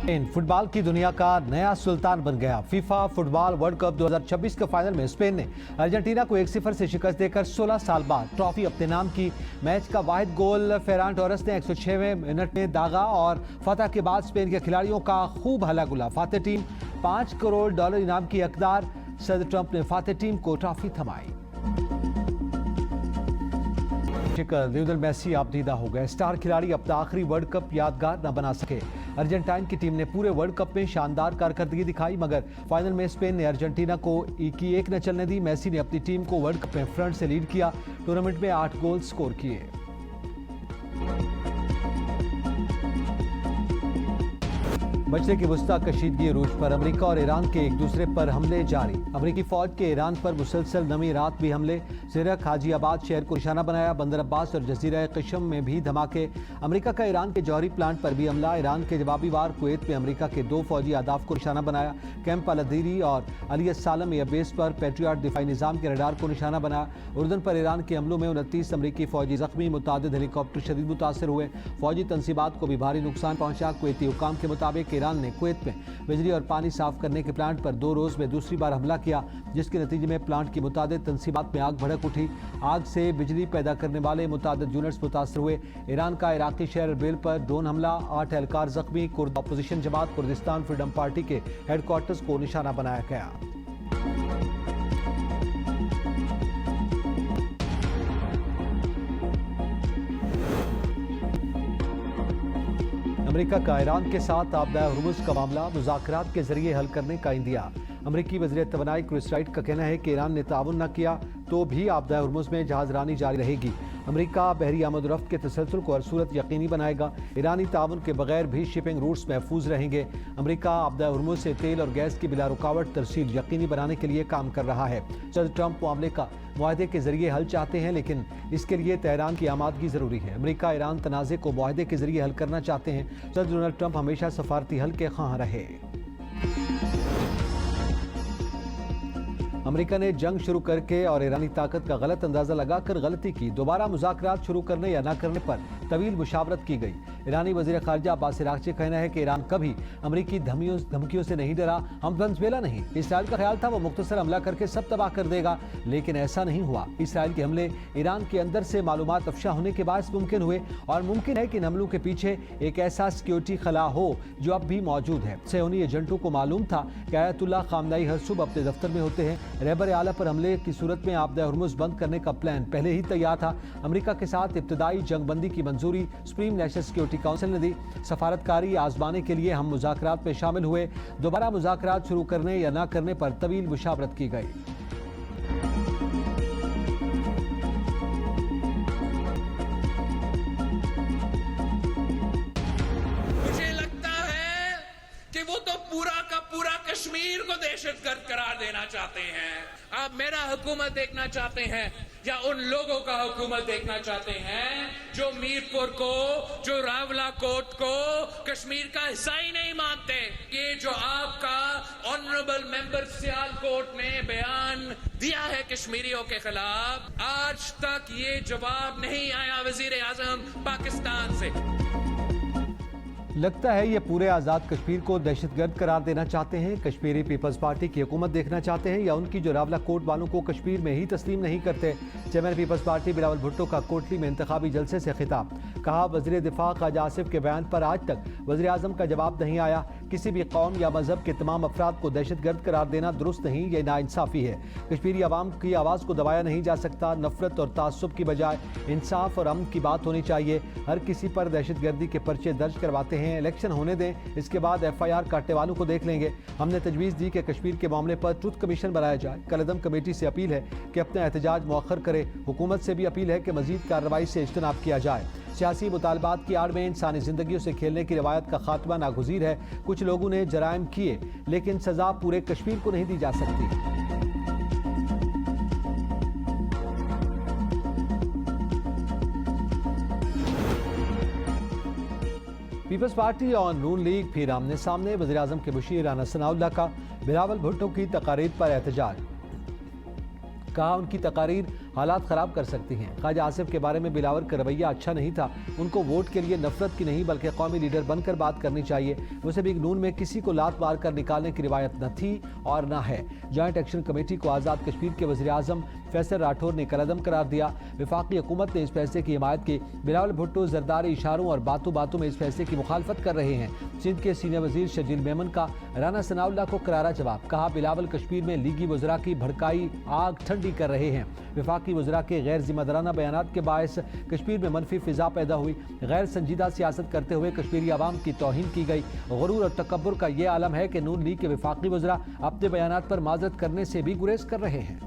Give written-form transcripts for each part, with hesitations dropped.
Football की दुनिया का नया सुल्तान बन गया। फीफा फुटबॉल वर्ल्ड कप 2026 के फाइनल में स्पेन ने अर्जेंटीना को 1-0 से शिकस्त देकर 16 साल बाद ट्रॉफी अपने नाम की। मैच का वाहिद गोल फेरान टोरेस ने 106वें मिनट में दागा और फतह के बाद स्पेन के खिलाड़ियों का खूब हल्ला गुला। फातेह टीम $5 करोड़ इनाम की हकदार। सदर ट्रंप ने फातेह टीम को ट्रॉफी थमाई। लियोनेल मेसी आपदीदा हो गए। स्टार खिलाड़ी अपना आखिरी वर्ल्ड कप यादगार न बना सके। अर्जेंटाइन की टीम ने पूरे वर्ल्ड कप में शानदार कारकर्दगी दिखाई, मगर फाइनल में स्पेन ने अर्जेंटीना को एक न चलने दी। मेसी ने अपनी टीम को वर्ल्ड कप में फ्रंट से लीड किया। टूर्नामेंट में 8 गोल स्कोर किए। बचने की वुस्ता कशीदगी अरूज पर। अमेरिका और ईरान के एक दूसरे पर हमले जारी। अमेरिकी फौज के ईरान पर मुसलसल नवी रात भी हमले। ज़िरक हाजीआबाद शहर को निशाना बनाया। बंदर अब्बास और जजीरा क़शम में भी धमाके। अमेरिका का ईरान के जौहरी प्लांट पर भी हमला। ईरान के जवाबी वार कुवैत में अमेरिका के 2 फौजी अहदाफ को निशाना बनाया। कैंप अल-अदीरी और अली सालम एयरबेस पर पेट्रियट दिफाई निज़ाम के रडार को निशाना बनाया। उर्दन पर ईरान के हमलों में 29 अमेरिकी फौजी जख्मी। मुतादिद हेलीकॉप्टर शदीद मुतासर हुए। फौजी तनसीबात को भी भारी नुकसान पहुंचा। कुवैती हुक्काम के मुताबिक ईरान ने कुवैत में बिजली और पानी साफ करने के प्लांट पर 2 रोज में दूसरी बार हमला किया, जिसके नतीजे में प्लांट की मुतादिद तनसीबात में आग भड़क उठी। आग से बिजली पैदा करने वाले मुतादिद यूनिट्स मुतासर हुए। ईरान का इराकी शहर अर्बिल पर ड्रोन हमला। 8 एहलकार जख्मी। कुर्द अपोजिशन जमात कुर्दिस्तान फ्रीडम पार्टी के हेडक्वार्टर्स को निशाना बनाया गया। अमेरिका का ईरान के साथ आपदा हुर्मुज़ का मामला मुज़ाकरात के जरिए हल करने का इंदिया। अमेरिकी वज़ीर तवानाई क्रिस राइट का कहना है कि ईरान ने ताउन न किया तो भी आपदा हुर्मुज़ में जहाज़रानी जारी रहेगी। अमेरिका बहरी आमद-ओ-रफ्त के तसलसल को हर सूरत यकीनी बनाएगा। ईरानी ताउन के बगैर भी शिपिंग रूट्स महफूज रहेंगे। अमेरिका आपदा हुर्मुज़ से तेल और गैस की बिला रुकावट तरसील यकीनी बनाने के लिए काम कर रहा है। सदर ट्रंप मामले का मुआहदे के जरिए हल चाहते हैं, लेकिन इसके लिए तेहरान की आमादगी ज़रूरी है। अमेरिका ईरान तनाज़े को मुआहदे के जरिए हल करना चाहते हैं। सदर डोनाल्ड ट्रंप हमेशा सफारती हल के ख्वाह रहे। अमेरिका ने जंग शुरू करके और ईरानी ताकत का गलत अंदाजा लगाकर गलती की। दोबारा मुज़ाकरात शुरू करने या न करने पर तवील मुशावरत की गई। ईरानी वज़ीर ख़ारिजा अब्बास अराग़ची का कहना है कि ईरान कभी अमेरिकी धमकियों से नहीं डरा। हम वेनेज़ुएला नहीं। इसराइल का ख्याल था वो मुख्तसर हमला करके सब तबाह कर देगा, लेकिन ऐसा नहीं हुआ। इसराइल के हमले ईरान के अंदर से मालूमात अफशा होने के बाद मुमकिन हुए, और मुमकिन है कि इन हमलों के पीछे एक ऐसा सिक्योरिटी खला हो जो अब भी मौजूद है। सहयोनी एजेंटों को मालूम था कि आयतुल्लाह ख़ामनेई हर सुबह अपने दफ्तर में होते हैं। रहबर आला पर हमले की सूरत में आपदा हुर्मुज़ बंद करने का प्लान पहले ही तैयार था। अमेरिका के साथ इब्तदाई जंगबंदी की मंजूरी सुप्रीम नेशनल सिक्योरिटी काउंसिल ने दी। सफारतकारी आजमाने के लिए हम मुज़ाकरात में शामिल हुए। दोबारा मुज़ाकरात शुरू करने या ना करने पर तवील मुशावरत की गई। मुझे लगता है कि वो तो पूरा का पूरा कश्मीर को दहशतगर्द करार देना चाहते हैं। आप मेरा हुकूमत देखना चाहते हैं या उन लोगों का हुकूमत देखना चाहते हैं जो मीरपुर को, जो रावलाकोट को कश्मीर का हिस्सा ही नहीं मानते। ये जो आपका ऑनरेबल मेंबर सियालकोट ने बयान दिया है कश्मीरियों के खिलाफ, आज तक ये जवाब नहीं आया वजीर आजम पाकिस्तान से। लगता है ये पूरे आज़ाद कश्मीर को दहशतगर्द करार देना चाहते हैं। कश्मीरी पीपल्स पार्टी की हुकूमत देखना चाहते हैं, या उनकी जो रावलाकोट वालों को कश्मीर में ही तस्लीम नहीं करते। चेयरमैन पीपल्स पार्टी बिलावल भुट्टो का कोटली में इंतखाबी जलसे से खिताब। कहा, वज़ीर दिफा ख्वाजा आसिफ के बयान पर आज तक वज़ीर आज़म का जवाब नहीं आया। किसी भी कौम या मजहब के तमाम अफराद को दहशतगर्द करार देना दुरुस्त नहीं, ये नाइंसाफ़ी है। कश्मीरी आवाम की आवाज़ को दबाया नहीं जा सकता। नफरत और तासुब की बजाय इंसाफ और अमन की बात होनी चाहिए। हर किसी पर दहशतगर्दी के पर्चे दर्ज करवाते हैं। इलेक्शन होने दें, इसके बाद FIR काटने वालों को देख लेंगे। हमने तजवीज़ दी कि कश्मीर के मामले पर ट्रुथ कमीशन बनाया जाए। कलदम कमेटी से अपील है कि अपना एहतजाज मौखर करे। हुकूमत से भी अपील है कि मजीद कार्रवाई से इज्तनाब किया जाए। सियासी मुतालबात की आड़ में इंसानी जिंदगियों से खेलने की रवायत का खात्मा नागुज़ीर है। कुछ लोगों ने जराइम किए, लेकिन सजा पूरे कश्मीर को नहीं दी जा सकती। पीपल्स पार्टी और नून लीग फिर आमने सामने। वज़ीर आज़म के मुशीर राना सनाउल्लाह का बिलावल भुट्टो की तकारीर पर एहतजाज। कहा, उनकी तकारीर हालात खराब कर सकती हैं। ख्वाजा आसिफ के बारे में बिलावल का रवैया अच्छा नहीं था। उनको वोट के लिए नफरत की नहीं बल्कि कौमी लीडर बनकर बात करनी चाहिए। मुस्लिम लीग नून में किसी को लात मार कर निकालने की रिवायत न थी और न है। जॉइंट एक्शन कमेटी को आज़ाद कश्मीर के वज़ीर आज़म फैसल राठौर ने कलअदम करार दिया। वफाकी हुकूमत ने इस फैसले की हिमायत की। बिलावल भुट्टो ज़रदारी इशारों और बातों बातों में इस फैसले की मुखालफत कर रहे हैं। सिंध के सीनियर वजीर शजील मेमन का राना सनाउल्लाह को करारा जवाब। कहा बिलावल कश्मीर में लीगी वज़रा की भड़काई आग ठंडी कर रहे हैं। वफाकी वज़रा के गैर जिम्मेदाराना बयानात के बायस कश्मीर में मनफी फिजा पैदा हुई। गैर संजीदा सियासत करते हुए कश्मीरी आवाम की तौहीन की गई। गुरूर और तकब्बुर का ये आलम है कि नून लीग के वफाकी वज़रा अपने बयानात पर माजरत करने से भी गुरेज कर रहे हैं।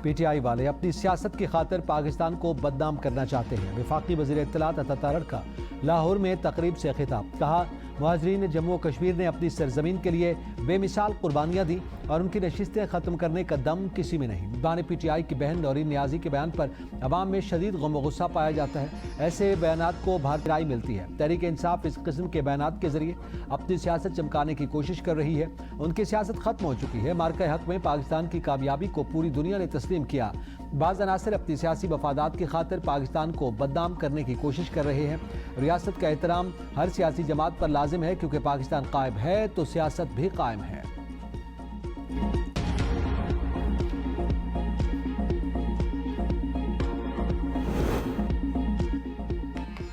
पीटीआई वाले अपनी सियासत की खातिर पाकिस्तान को बदनाम करना चाहते हैं। वफाकी वज़ीर इत्तलात अता तारड़ का लाहौर में तकरीब से खिताब। कहा मुहाजिरीन जम्मू कश्मीर ने अपनी सरजमीन के लिए बेमिसाल कुर्बानियाँ दी और उनकी नशिस्तें ख़त्म करने का दम किसी में नहीं। बानी पीटीआई की बहन नौरीन नियाजी के बयान पर अवाम में शदीद गम व गुस्सा पाया जाता है। ऐसे बयानात को भारतीय मिलती है। तहरीक इंसाफ इस किस्म के बयानात के जरिए अपनी सियासत चमकाने की कोशिश कर रही है। उनकी सियासत खत्म हो चुकी है। मार्का हक में पाकिस्तान की कामयाबी को पूरी दुनिया ने तस्लीम किया। बाज़ अनासिर अपनी सियासी मफादात की खातिर पाकिस्तान को बदनाम करने की कोशिश कर रहे हैं। रियासत का एहतराम हर सियासी जमात पर लाजिम है, क्योंकि पाकिस्तान कायम है तो सियासत भी कायम है।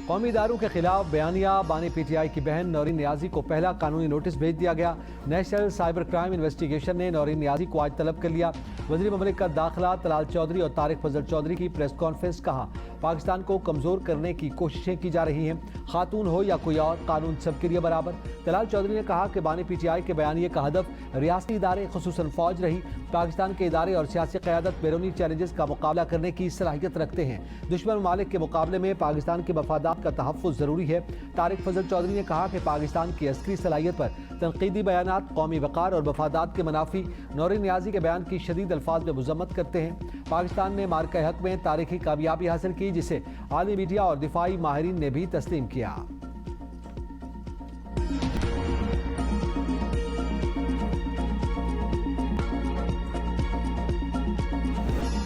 कौमी इदारों के खिलाफ बयानिया। बानी पीटीआई की बहन नौरीन नियाजी को पहला कानूनी नोटिस भेज दिया गया। नेशनल साइबर क्राइम इन्वेस्टिगेशन ने नौरीन नियाजी को आज तलब कर लिया। वज़ीर ममलिकत दाखिला तलाल चौधरी और तारिक फजल चौधरी की प्रेस कॉन्फ्रेंस। कहा पाकिस्तान को कमज़ोर करने की कोशिशें की जा रही हैं। खातून हो या कोई और, कानून सबके लिए बराबर। तलाल चौधरी ने कहा कि बानी पीटीआई के बयानिए का हदफ रियासती इदारे खुसूसन फौज रही। पाकिस्तान के इदारे और सियासी क़यादत बैरूनी चैलेंजेस का मुकाबला करने की सलाहियत रखते हैं। दुश्मन ममालिक के मुकाबले में पाकिस्तान के मफादात का तहफ़्फ़ुज़ ज़रूरी है। तारिक फजल चौधरी ने कहा कि पाकिस्तान की अस्करी सलाहियत पर तनकीदी बयानात कौमी वक़ार और मफादात के मुनाफी। नौरीन नियाज़ी के बयान की शदीद अल्फाज में मज़म्मत करते हैं। पाकिस्तान ने मार्का हक में तारीखी कामयाबी हासिल की, जिसे आलमी मीडिया और दिफाई माहिरीन ने भी तस्लीम किया।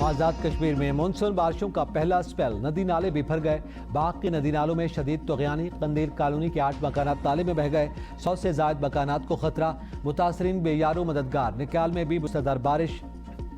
आज़ाद कश्मीर में मानसून बारिशों का पहला स्पेल। नदी नाले बिफर गए। बाकी नदी नालों में शदीद तग़यानी। कंदील कॉलोनी के 8 मकानात नाले में बह गए। 100 से ज़ायद मकानात को खतरा। मुतासरीन बेयारो मददगार। निकाल में भी मुसलधार बारिश।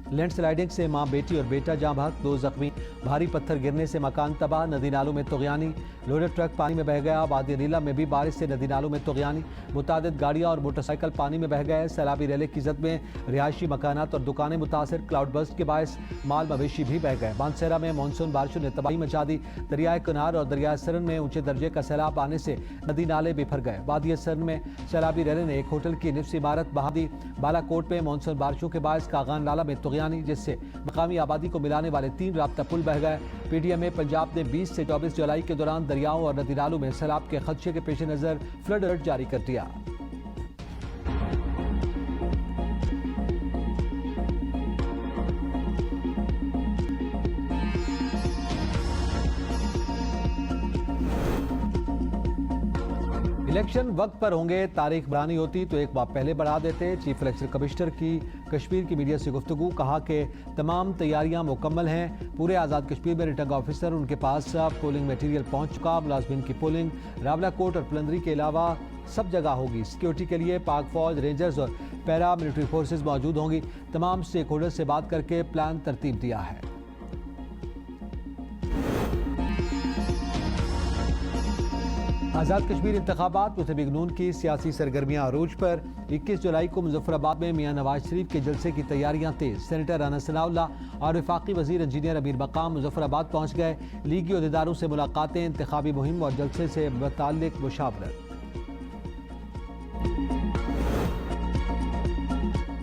लैंड स्लाइडिंग से मां, बेटी और बेटा जाँ बहक, 2 जख्मी। भारी पत्थर गिरने से मकान तबाह। नदी नालों में तग़यानी। लोडेड ट्रक पानी में बह गया। वादी नीला में भी बारिश से नदी नालों में तग़यानी। मुतादिद गाड़ियाँ और मोटरसाइकिल पानी में बह गए। सैलाबी रेले की जद में रिहायशी मकानात और दुकानें मुतासर। क्लाउड बर्स्ट के बायस माल मवेशी भी बह गए। बानसेरा में मानसून बारिशों ने तबाही मचा दी। दरियाए कनार और दरियाए सरन में ऊंचे दर्जे का सैलाब आने से नदी नाले बिफर गए। वादी सरन में सैलाबी रेले ने एक होटल की निफ्स इमारत बहा दी। बालाकोट में मानसून बारिशों के बायस कागान नाला में तग़यानी, जिससे मकामी आबादी को मिलाने वाले 3 राब्ता पुल बह गए। पीडीएम में पंजाब ने 20 से 24 जुलाई के दौरान दरियाओं और नदी नालों में सैलाब के खदशे के पेश नज़र फ्लड अलर्ट जारी कर दिया। इलेक्शन वक्त पर होंगे। तारीख बढ़ानी होती तो एक बार पहले बढ़ा देते। चीफ इलेक्शन कमिश्नर की कश्मीर की मीडिया से गुफ्तगू। कहा कि तमाम तैयारियां मुकम्मल हैं। पूरे आज़ाद कश्मीर में रिटर्निंग ऑफिसर उनके पास पोलिंग मटीरियल पहुंच चुका। मुलाजमीन की पोलिंग रावलाकोट और पलंदरी के अलावा सब जगह होगी। सिक्योरिटी के लिए पाक फौज, रेंजर्स और पैरा मिलिट्री फोर्सेज मौजूद होंगी। तमाम स्टेक होल्डर से बात करके प्लान तरतीब दिया है। आज़ाद कश्मीर इंतखाबात। मुस्लिम लीग नून की सियासी सरगर्मियां अरूज पर। 21 जुलाई को मुजफ्फराबाद में मियां नवाज शरीफ के जलसे की तैयारियां तेज। सेनेटर राना सनाउल्लाह और वफाकी वजीर इंजीनियर अमीर मकाम मुजफ्फराबाद पहुंच गए। लीगी अहदेदारों से मुलाकातें, इंतखाबी मुहिम और जलसे से मुताल्लिक मुशावरत।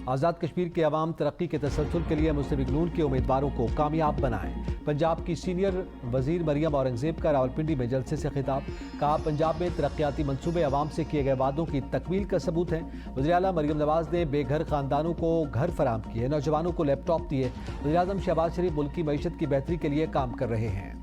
आज़ाद कश्मीर के अवाम तरक्की के तसलसल के लिए मुस्लिम लीग नून के उम्मीदवारों को कामयाब बनाएं। पंजाब की सीनियर वजीर मरियम औरंगजेब का रावलपिंडी में जलसे से खिताब। कहा पंजाब में तरक्याती मंसूबे अवाम से किए गए वादों की तकमील का सबूत है। वज़ीर आला मरियम नवाज ने बेघर खानदानों को घर फराहम किए, नौजवानों को लैपटॉप दिए। वज़ीर आज़म शहबाज शरीफ मुल्क की मईशत की बेहतरी के लिए काम कर रहे हैं।